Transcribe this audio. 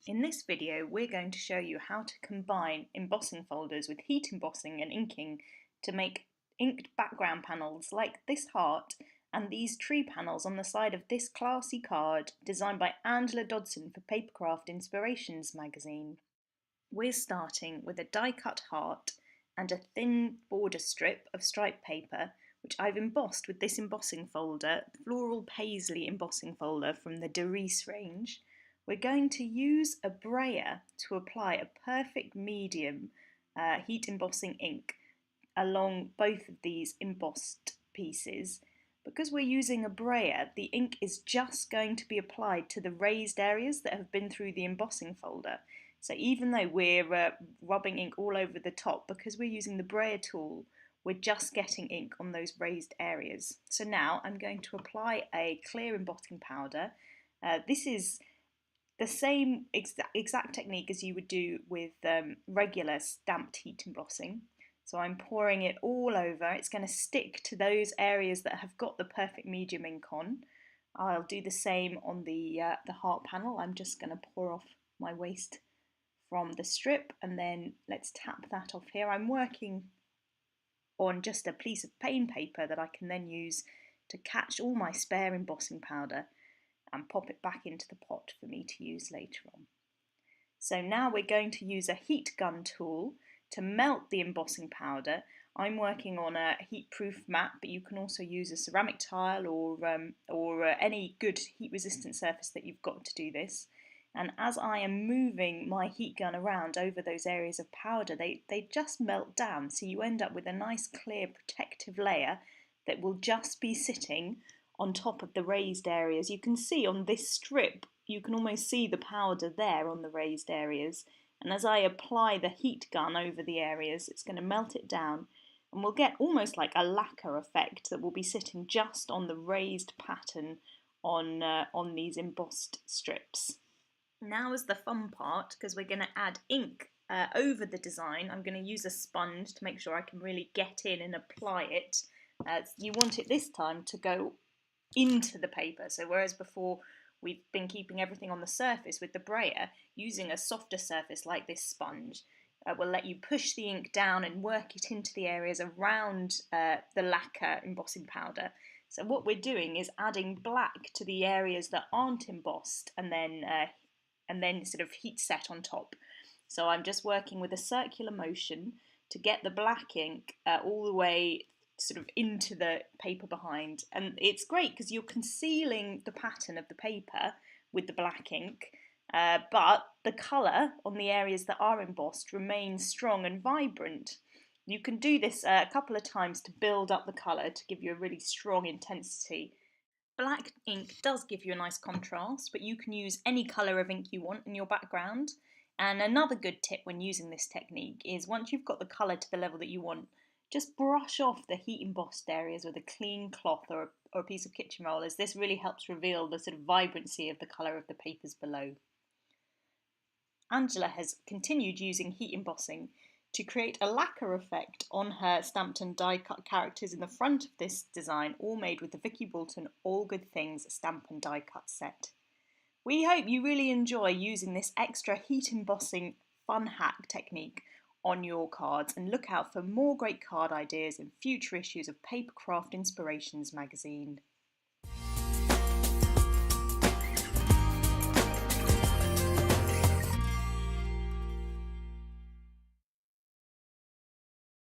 In this video, we're going to show you how to combine embossing folders with heat embossing and inking to make inked background panels like this heart and these tree panels on the side of this classy card designed by Angela Dodson for Papercraft Inspirations magazine. We're starting with a die-cut heart and a thin border strip of striped paper which I've embossed with this embossing folder, Floral Paisley embossing folder from the Derice range. We're going to use a brayer to apply a perfect medium heat embossing ink along both of these embossed pieces. Because we're using a brayer, the ink is just going to be applied to the raised areas that have been through the embossing folder. So even though we're rubbing ink all over the top, because we're using the brayer tool, we're just getting ink on those raised areas. So now I'm going to apply a clear embossing powder. This is the same exact technique as you would do with regular stamped heat embossing. So I'm pouring it all over. It's going to stick to those areas that have got the perfect medium ink on. I'll do the same on the heart panel. I'm just going to pour off my waste from the strip and then let's tap that off here. I'm working on just a piece of plain paper that I can then use to catch all my spare embossing powder and pop it back into the pot for me to use later on. So now we're going to use a heat gun tool to melt the embossing powder. I'm working on a heat-proof mat, but you can also use a ceramic tile or any good heat-resistant surface that you've got to do this. And as I am moving my heat gun around over those areas of powder, they just melt down, so you end up with a nice clear protective layer that will just be sitting on top of the raised areas. You can see on this strip, you can almost see the powder there on the raised areas. And as I apply the heat gun over the areas, it's going to melt it down and we'll get almost like a lacquer effect that will be sitting just on the raised pattern on these embossed strips. Now is the fun part, because we're going to add ink over the design. I'm going to use a sponge to make sure I can really get in and apply it. You want it this time to go into the paper. So whereas before we've been keeping everything on the surface with the brayer, using a softer surface like this sponge will let you push the ink down and work it into the areas around the lacquer embossing powder. So what we're doing is adding black to the areas that aren't embossed and then sort of heat set on top. So I'm just working with a circular motion to get the black ink all the way sort of into the paper behind, and it's great because you're concealing the pattern of the paper with the black ink, but the colour on the areas that are embossed remains strong and vibrant. You can do this a couple of times to build up the colour to give you a really strong intensity. Black ink does give you a nice contrast, but you can use any colour of ink you want in your background. And another good tip when using this technique is once you've got the colour to the level that you want, just brush off the heat embossed areas with a clean cloth or a piece of kitchen roll, as this really helps reveal the sort of vibrancy of the colour of the papers below. Angela has continued using heat embossing to create a lacquer effect on her stamped and die cut characters in the front of this design, all made with the Vicky Bolton All Good Things stamp and die cut set. We hope you really enjoy using this extra heat embossing fun hack technique on your cards, and look out for more great card ideas in future issues of Papercraft Inspirations magazine.